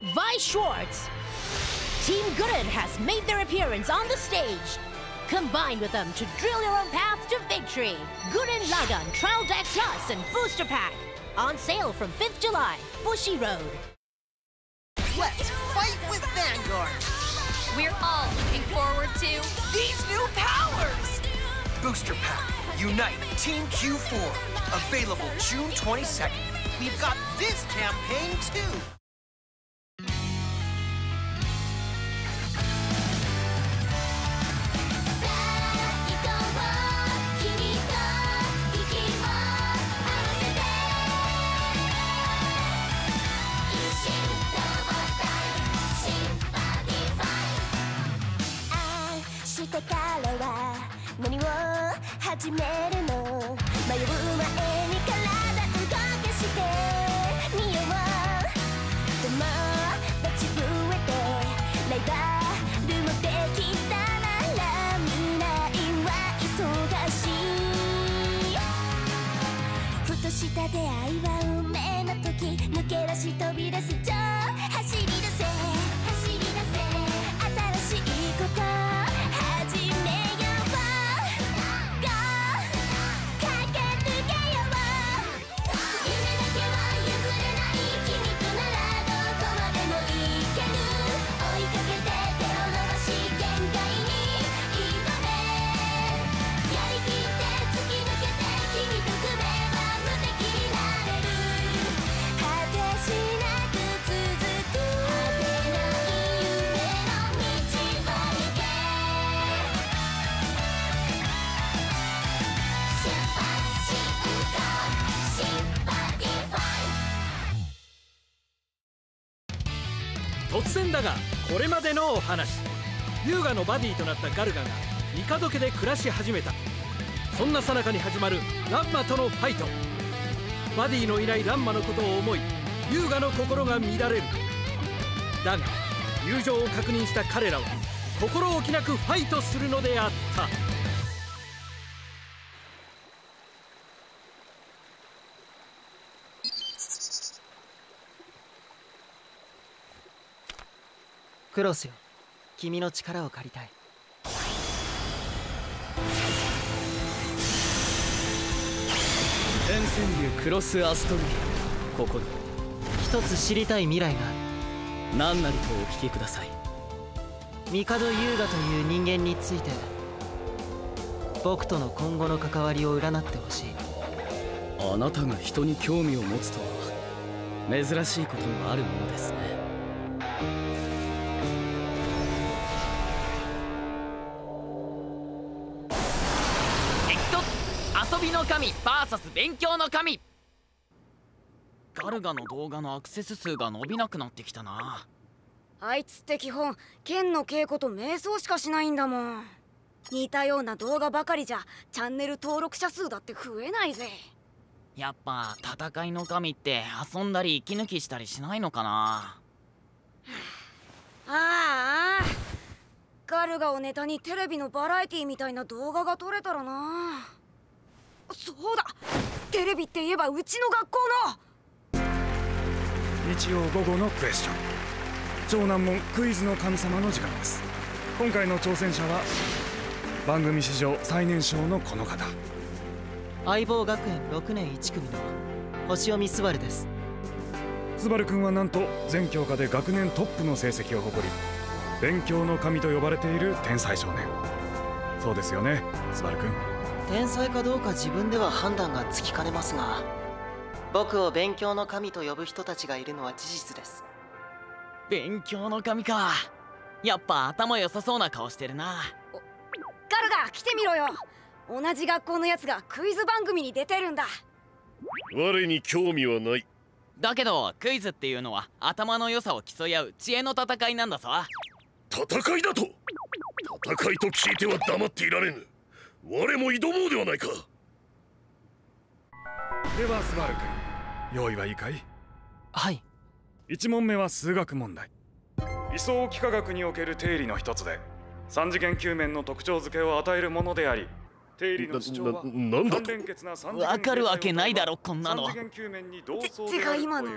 Vi Schwartz! Team Gurren has made their appearance on the stage. Combine with them to drill your own path to victory. Gurren Lagann Trial Deck Plus and Booster Pack. On sale from 5th July, Bushi Road. Let's fight with Vanguard! We're all looking forward to these new powers! Booster Pack, Unite Team Q4. Available June 22nd. We've got this campaign too!突然だがこれまでのお話。優雅のバディとなったガルガが帝家で暮らし始めた。そんな最中に始まるランマとのファイト。バディのいないランマのことを思い優雅の心が乱れる。だが友情を確認した彼らは心置きなくファイトするのであった。クロスよ、君の力を借りたい。天川流クロスアストルリア、ここに一つ知りたい未来がある。何なりとお聞きください。帝優雅という人間について僕との今後の関わりを占ってほしい。あなたが人に興味を持つとは珍しいことがあるものですね。遊びの神 VS 勉強の神。ガルガの動画のアクセス数が伸びなくなってきたな。あいつって基本剣の稽古と瞑想しかしないんだもん。似たような動画ばかりじゃチャンネル登録者数だって増えないぜ。やっぱ戦いの神って遊んだり息抜きしたりしないのかな。ああ、ガルガをネタにテレビのバラエティみたいな動画が撮れたらな。そうだ、テレビって言えばうちの学校の日曜午後のクエスチョン、超難問クイズの神様の時間です。今回の挑戦者は番組史上最年少のこの方、相棒学園6年1組の星読昴です。昴くんはなんと全教科で学年トップの成績を誇り、勉強の神と呼ばれている天才少年。そうですよね、昴くん。天才かどうか自分では判断がつきかねますが、僕を勉強の神と呼ぶ人たちがいるのは事実です。勉強の神か。やっぱ頭良さそうな顔してるな。ガルガ来てみろよ。同じ学校のやつがクイズ番組に出てるんだ。我に興味はない。だけどクイズっていうのは頭の良さを競い合う知恵の戦いなんだぞ。戦いだと？戦いと聞いては黙っていられぬ。我も挑もうではないか。では昴くん、用意はいいかい？はい。1問目は数学問題。位相幾何学における定理の一つで三次元球面の特徴付けを与えるものであり、定理の主張はなんだと？わかるわけないだろこんなの。てか今の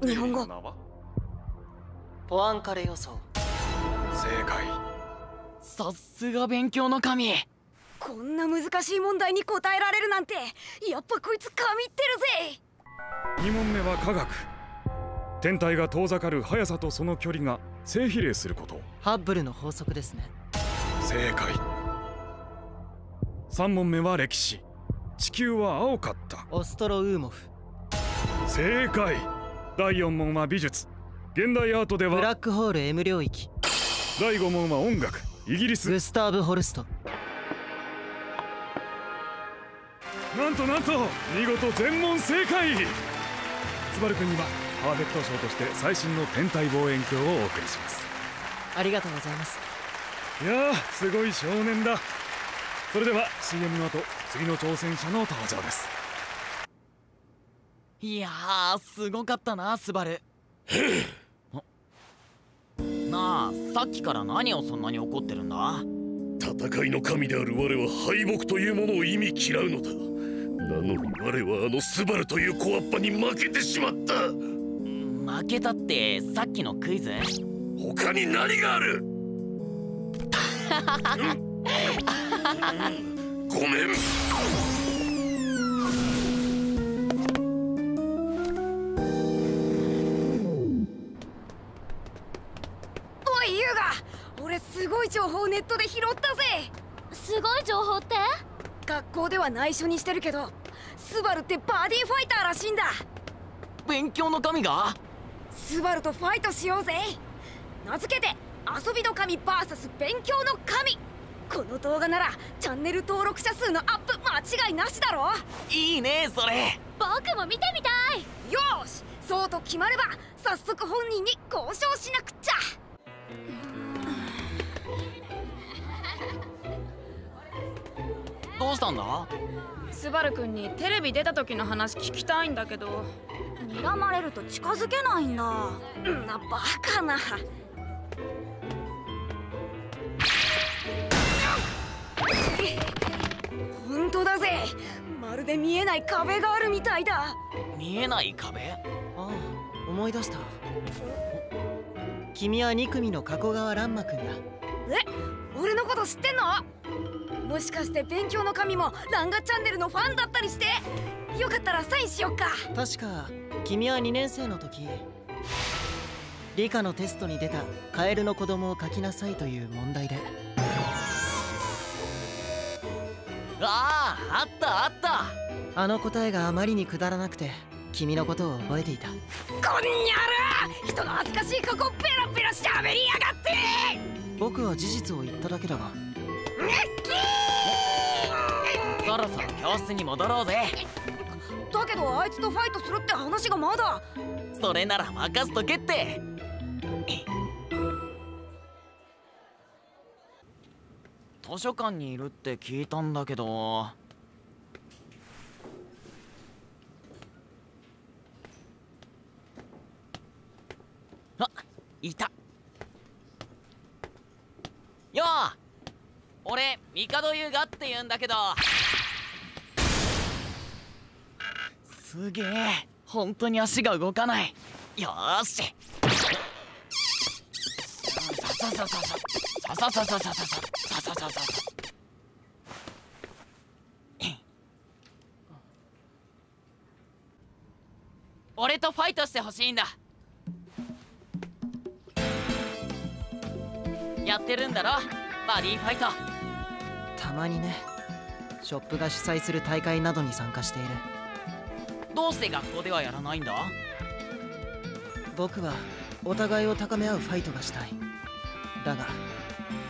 日本語ポアンカレ予想。正解。さすが勉強の神。こんな難しい問題に答えられるなんて、やっぱこいつ神ってるぜ。2問目は科学。天体が遠ざかる速さとその距離が正比例すること。ハッブルの法則ですね。正解。3問目は歴史。地球は青かった。オストロウーモフ。正解。第4問は美術。現代アートではブラックホール M 領域。第5問は音楽。イギリス。グスターブ・ホルスト。なんと見事全問正解。スバル君にはパーフェクト賞として最新の天体望遠鏡をお送りします。ありがとうございます。いやー、すごい少年だ。それでは CM の後、次の挑戦者の登場です。いやー、すごかったなスバル。なあ、さっきから何をそんなに怒ってるんだ？戦いの神である我は敗北というものを意味嫌うのだ。なのに我はあのスバルという小わっぱに負けてしまった。負けたってさっきのクイズ？他に何がある？ごめん。おいユウガ、俺すごい情報をネットで拾ったぜ。すごい情報って？学校では内緒にしてるけど、スバルってバディファイターらしいんだ。勉強の神が？スバルとファイトしようぜ。名付けて遊びの神 VS 勉強の神。この動画ならチャンネル登録者数のアップ間違いなしだろ。いいねそれ。僕も見てみたい。よーし、そうと決まれば早速本人に交渉しなくっちゃ。どうしたんだ？スバル君にテレビ出た時の話聞きたいんだけど。睨まれると近づけないんだ。んなバカな。本当だぜ。まるで見えない壁があるみたいだ。見えない壁？ああ、思い出した。君は2組の加古川乱馬くんだ。俺のこと知ってんの？もしかして勉強の神もランガチャンネルのファンだったりして。よかったらサインしよっか。確か君は2年生の時、理科のテストに出たカエルの子供を描きなさいという問題で。ああ、あったあった。あの答えがあまりにくだらなくて君のことを覚えていた。こんにゃる、人の恥ずかしい過去ペラペラしゃべりやがって。僕は事実を言っただけだが。そろそろ教室に戻ろうぜ。だけどあいつとファイトするって話がまだ。それなら任せとけって。図書館にいるって聞いたんだけど。あ、いた。よー、俺帝優雅って言うんだけど。すげえ、本当に足が動かない。よーし。ささささささささささささささ。俺とファイトしてほしいんだ。やってるんだろ、バディファイト。たまにね。ショップが主催する大会などに参加している。どうして学校ではやらないんだ？僕はお互いを高め合うファイトがしたい。だが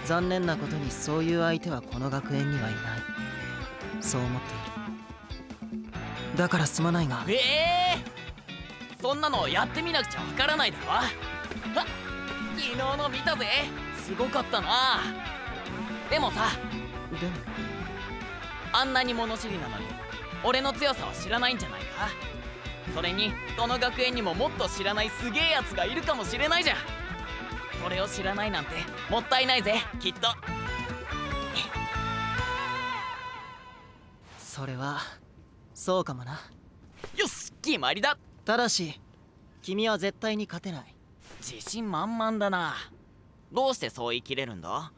残念なことにそういう相手はこの学園にはいない。そう思っている。だからすまないが。そんなのやってみなくちゃわからないだろ。あ、昨日の見たぜ。すごかったな。でもさ、あんなに物知りなのに俺の強さは知らないんじゃないか。それにどの学園にももっと知らないすげえやつがいるかもしれないじゃん。それを知らないなんてもったいないぜ、きっと。それはそうかもな。よし、決まりだ。ただし君は絶対に勝てない。自信満々だな。どうしてそう言い切れるんだ？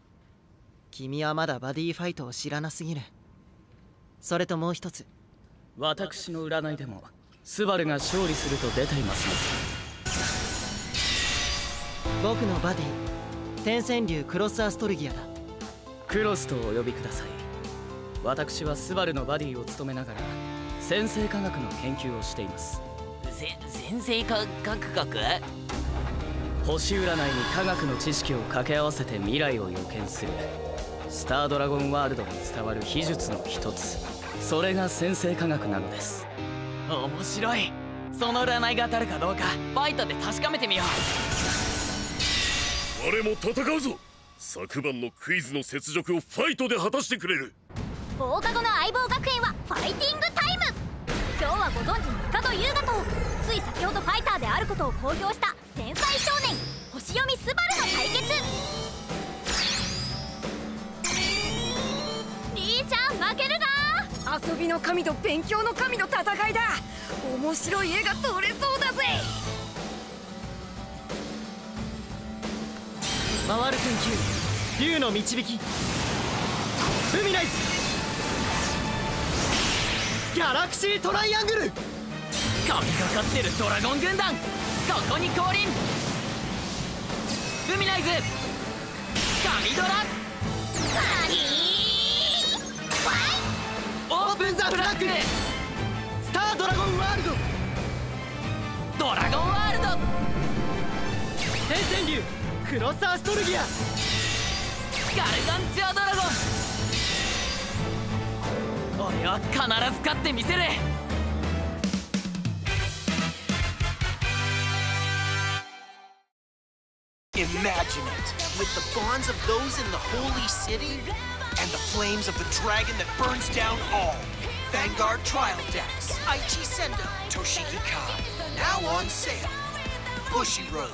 君はまだバディファイトを知らなすぎる。それともう一つ、私の占いでもスバルが勝利すると出ていますね。僕のバディ、天旋竜クロスアストルギアだ。クロスとお呼びください。私はスバルのバディを務めながら先生科学の研究をしています。先生科学？星占いに科学の知識を掛け合わせて未来を予見するスタードラゴンワールドに伝わる秘術の一つ、それが先生科学なのです。面白い。その占いが当たるかどうかファイトで確かめてみよう。我も戦うぞ。昨晩のクイズの雪辱をファイトで果たしてくれる。放課後の相棒学園はファイティングタイム。今日はご存知帝優雅とつい先ほどファイターであることを公表した天才少年星読みスバルの対決。兄ちゃん負けるな。遊びの神と勉強の神の戦いだ。面白い絵が撮れそうだぜ。回る研究、竜の導き、ルミナイズ、ギャラクシートライアングル。神がかってるドラゴン軍団、ここに降臨。ルミナイズ、神ドラ、オープンザフラッグ、スタードラゴンワールド、ドラゴンワールド、天旋竜クロスアストルギア、ガルガンチャードラゴン。俺は必ず勝ってみせる。Imagine it, with the bonds of those in the holy city and the flames of the dragon that burns down all. Vanguard Trial Decks, Aichi Sendo, Toshiki Kai, now on sale. Bushy Road.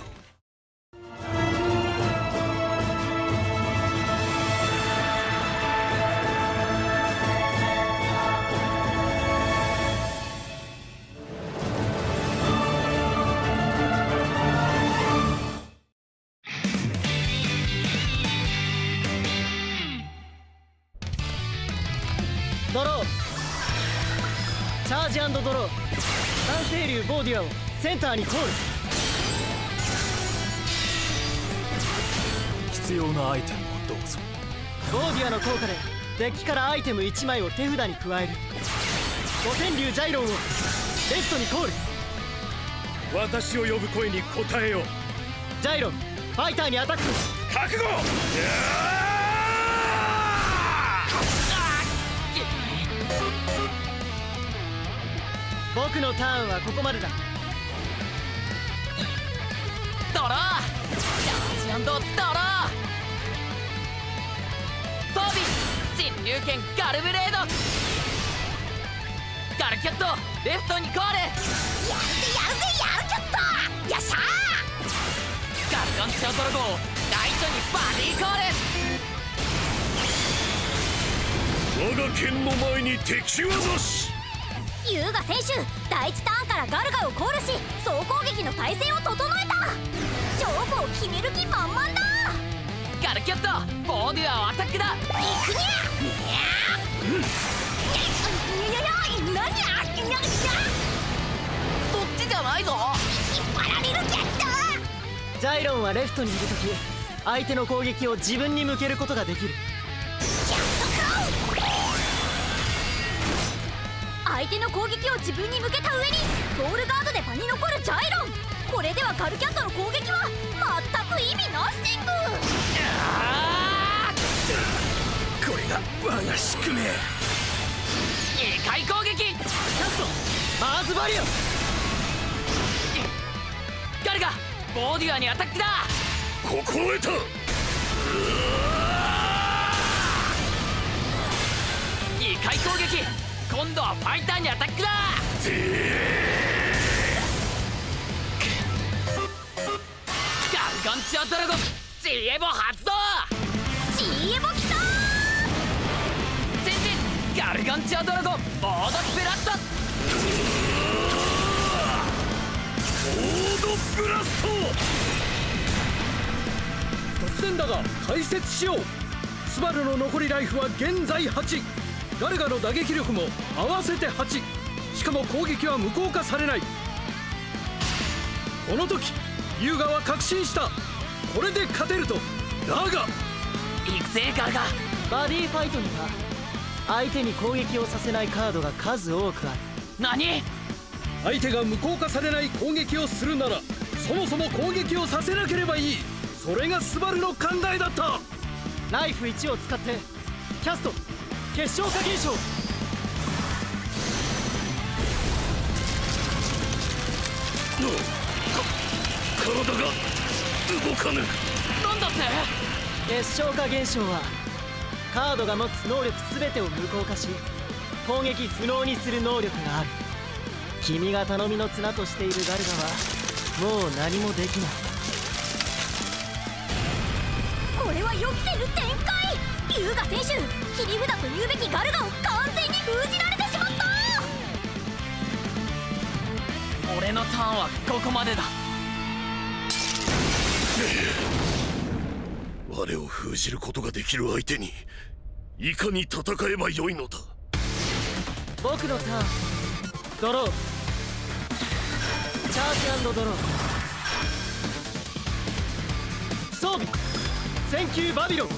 ドロー、チャージ&ドロー、三星竜ボーディアをセンターにコール。必要なアイテムをどうぞ。ボーディアの効果でデッキからアイテム1枚を手札に加える。五千竜ジャイロンをレフトにコール。私を呼ぶ声に応えよう。ジャイロン、ファイターにアタック。覚悟。僕のターンはここまでだ。ドロー、チャージ&ドロー、装備人竜拳ガルブレード、ガルキャットレフトにコール。やるぜやるキャット、よっしゃー。ガルガンチャードラゴンライトにバディーコール。我が剣の前に敵はなし。優雅選手、第1ターンからガルガをコールし総攻撃の体勢を整えた。勝負を決める気満々だ。ガルキャットボーデュアをアタックだ。いくにゃそっちじゃないぞ。引っ張られるキャット。ジャイロンはレフトにいるとき相手の攻撃を自分に向けることができる。相手の攻撃を自分に向けた上にソウルガードで場に残るジャイロン。これではガルキャットの攻撃は全く意味ナッシング。これが我が宿命。2回攻撃。キャストマーズバリア。ガルガボーデュアにアタックだ。心得た。2回攻撃。今度はファイターにアタックだ。ガルガンチャードラゴン G エボ発動。 G エボきたー。全然ガルガンチャードラゴンボードブラスト。ボードブラスト。突然だが解説しよう。スバルの残りライフは現在8、ガルガの打撃力も合わせて8、しかも攻撃は無効化されない。この時優雅は確信した。これで勝てると。だが行くぜガルガ。バディファイトには相手に攻撃をさせないカードが数多くある。何？相手が無効化されない攻撃をするならそもそも攻撃をさせなければいい。それがスバルの考えだった。ライフ1を使ってキャスト結晶化現象。体が動かぬ。なんだって？結晶化現象はカードが持つ能力全てを無効化し攻撃不能にする能力がある。君が頼みの綱としているガルガはもう何もできない。これは予期せぬ展開。優雅選手、切り札と言うべきガルガを完全に封じられてしまった。俺のターンはここまでだ。我を封じることができる相手にいかに戦えばよいのだ。僕のターン、ドロー、チャージ&ドロー、装備、戦球バビロン、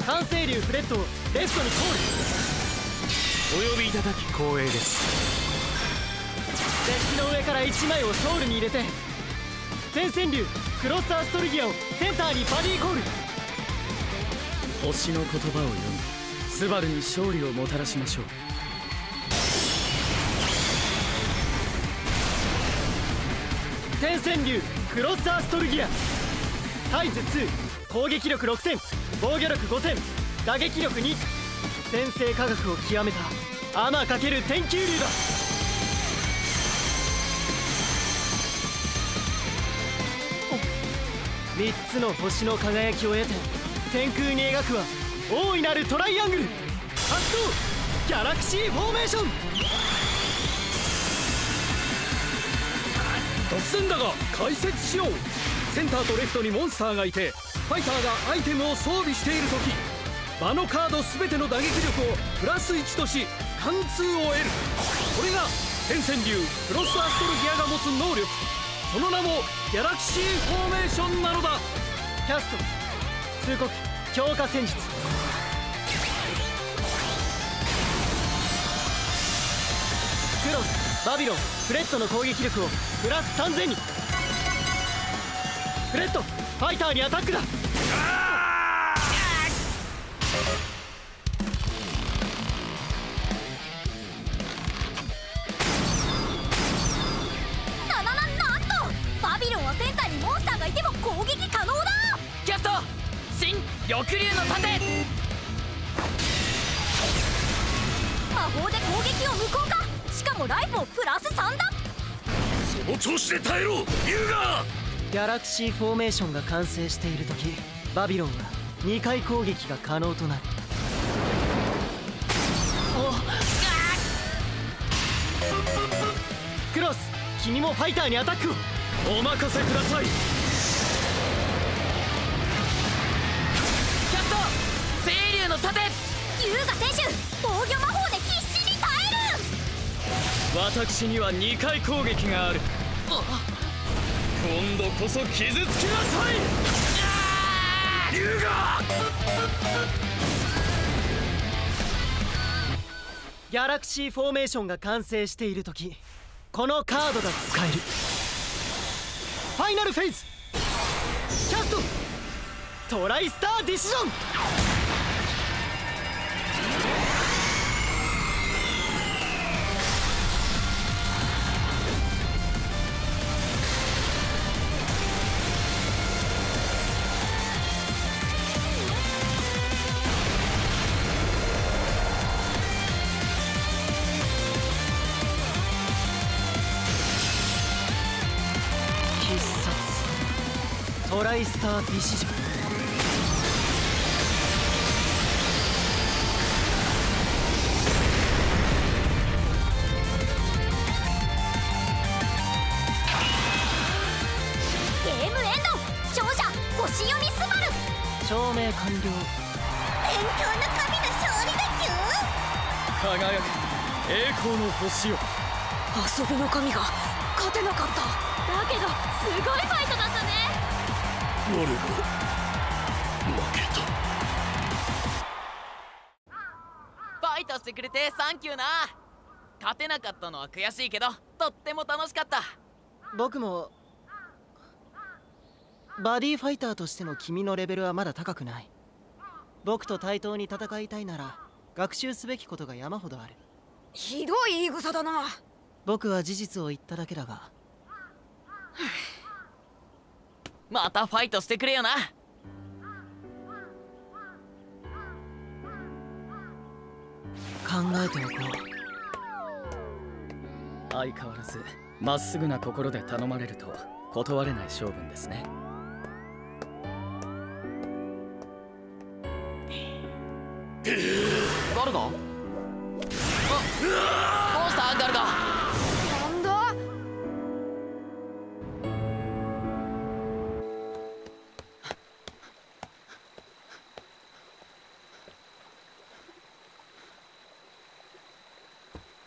完成竜フレットをレフトにコール。お呼びいただき光栄です。デッキの上から1枚をソウルに入れて天旋竜クロスアストルギアをセンターにバディコール。星の言葉を読みスバルに勝利をもたらしましょう。天旋竜クロスアストルギアサイズ2、攻撃力6000、防御力5000、打撃力2、先制科学を極めたアマ×天球竜だ。3つの星の輝きを得て天空に描くは大いなるトライアングル。発動ギャラクシーフォーメーション。突然だが解説しよう。センターとレフトにモンスターがいてファイターがアイテムを装備している時場のカード全ての打撃力をプラス1とし貫通を得る。これが天旋竜クロスアストルギアが持つ能力、その名もギャラクシーフォーメーションなのだ。キャスト通告強化戦術。クロスバビロンフレットの攻撃力をプラス3000に。フレットファイターにアタックだ。なんとバビロンはセンターにモンスターがいても攻撃可能だ。キャスト新翼竜の盾。魔法で攻撃を無効化、しかもライフもプラス3だ。その調子で耐えろ優雅。ギャラクシーフォーメーションが完成している時バビロンは2回攻撃が可能となる。クロス君もファイターにアタックを。お任せください。キャスト青龍の盾。優雅選手防御魔法で必死に耐える。私には2回攻撃がある。今度こそ傷つきなさい優雅。ギャラクシーフォーメーションが完成している時このカードが使える。ファイナルフェイズキャストトライスターディシジョン。必殺トライスターディシジョン。星読みスバル。証明完了。勉強の神の勝利だっちゅう。輝く栄光の星よ。遊びの神が勝てなかった。だけどすごいファイトだったね。我が負けた。ファイトしてくれてサンキューな。勝てなかったのは悔しいけどとっても楽しかった。僕もバディファイターとしての君のレベルはまだ高くない。僕と対等に戦いたいなら学習すべきことが山ほどある。ひどい言い草だな。僕は事実を言っただけだが。またファイトしてくれよな。考えておこう。相変わらずまっすぐな心で頼まれると断れない性分ですね。ガルガ？どうしたガルガ？なんだ？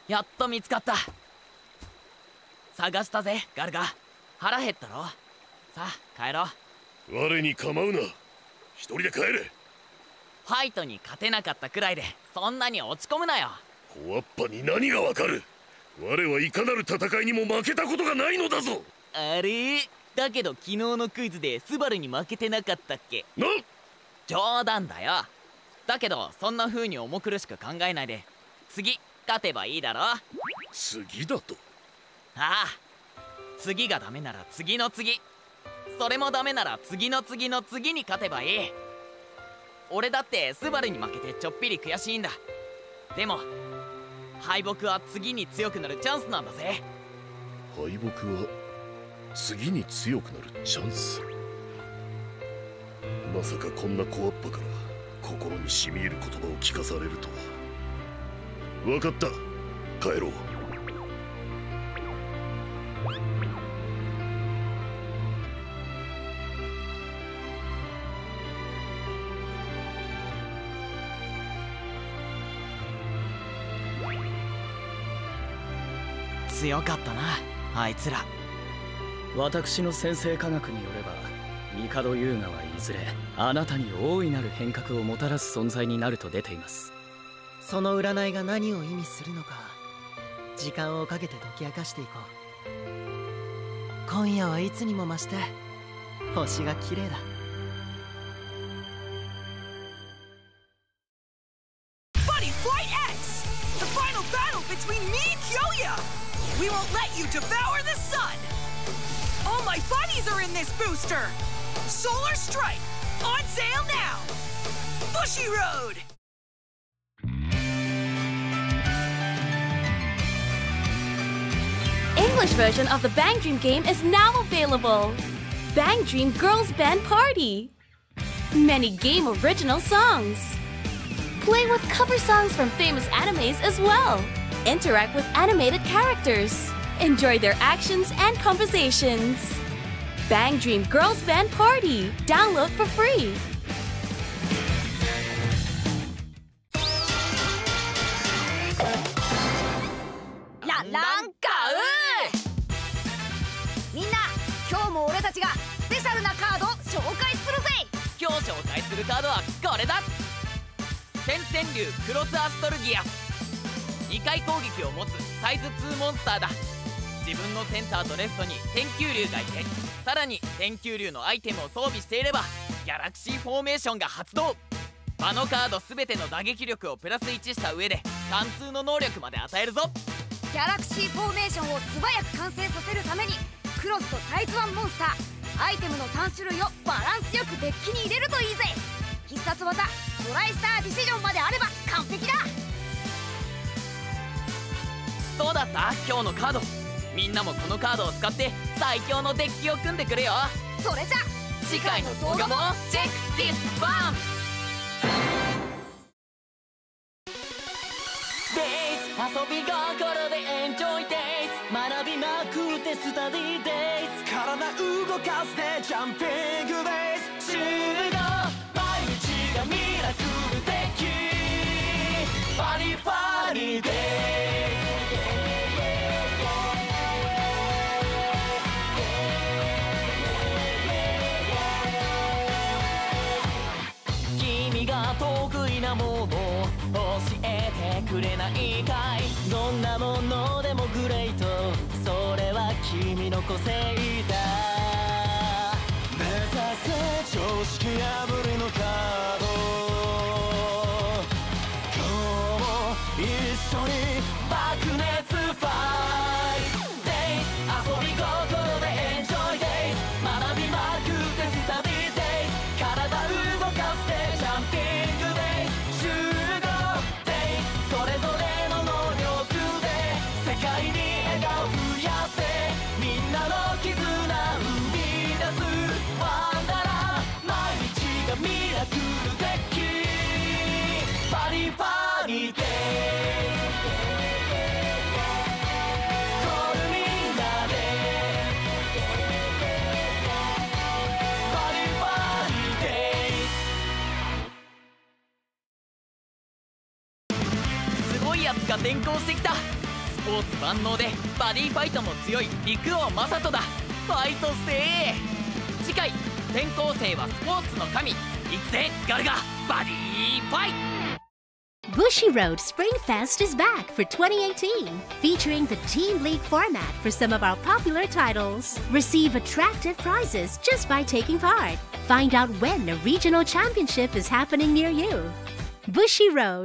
やっと見つかった。探したぜガルガ。腹減ったろ。さあ帰ろう。我に構うな。一人で帰れ。ファイトに勝てなかったくらいでそんなに落ち込むなよ。小わっぱに何がわかる。我はいかなる戦いにも負けたことがないのだぞ。あれだけど昨日のクイズでスバルに負けてなかったっけ。冗談だよ。だけどそんな風に重苦しく考えないで次勝てばいいだろ。次だと。ああ、次がダメなら次の次、それもダメなら次の次の次に勝てばいい。俺だってスバルに負けてちょっぴり悔しいんだ。でも敗北は次に強くなるチャンスなんだぜ。敗北は次に強くなるチャンス。まさかこんな小わっぱから心に染み入る言葉を聞かされるとは。分かった、帰ろう。強かったなあいつら。私の先生科学によれば帝優雅はいずれあなたに大いなる変革をもたらす存在になると出ています。その占いが何を意味するのか時間をかけて解き明かしていこう。今夜はいつにも増して星が綺麗だ。We won't let you devour the sun! All my buddies are in this booster! Solar Strike! On sale now! Bushy Road! English version of the Bang Dream game is now available! Bang Dream Girls Band Party! Many game original songs! Play with cover songs from famous animes as well! Interact with animated characters. Enjoy their actions and conversations. Bang Dream Girls Band Party. Download for free. Miんな、今日も俺たちがスペシャルなカードを紹介するぜ。今日紹介するカードはこれだ。天川流クロスアストルギア。2回攻撃を持つサイズ2モンスターだ。自分のセンターとレフトに天球竜がいて、さらに天球竜のアイテムを装備していればギャラクシーフォーメーションが発動。場のカード全ての打撃力をプラス1した上で貫通の能力まで与えるぞ。ギャラクシーフォーメーションを素早く完成させるためにクロスとサイズ1モンスター、アイテムの3種類をバランスよくデッキに入れるといいぜ。必殺技トライスターディシジョンまであれば完璧だ。どうだった今日のカード。みんなもこのカードを使って最強のデッキを組んでくれよ。それじゃ次回の動画もチェックディスファンデイズ、遊び心でエンジョイデイズ、学びまくってスタディデイズ、体動かしてジャンピングデイズ、集合毎日がミラクル的ファニーファニーデイ君が得意なもの教えてくれないかいどんなものでもグレートそれは君の個性だ目指せ常識破りのカード今日も一緒に爆熱ファイトデイ遊び心でエンジョイデイ学びまくってスタディデイ体動かしてジャンピングデイ集合デイそれぞれの能力で世界に笑顔増やせみんなの絆生み出すワンダラー毎日がミラクル的ファニーファニーデイコールみんなでファニーファニーデイすごいやつが転校してきたスポーツ万能でバディファイトも強い陸王マサトだファイトして次回転校生はスポーツの神行くぜガルガバディファイトBushiroad Spring Fest is back for 2018, featuring the Team League format for some of our popular titles. Receive attractive prizes just by taking part. Find out when a regional championship is happening near you. Bushiroad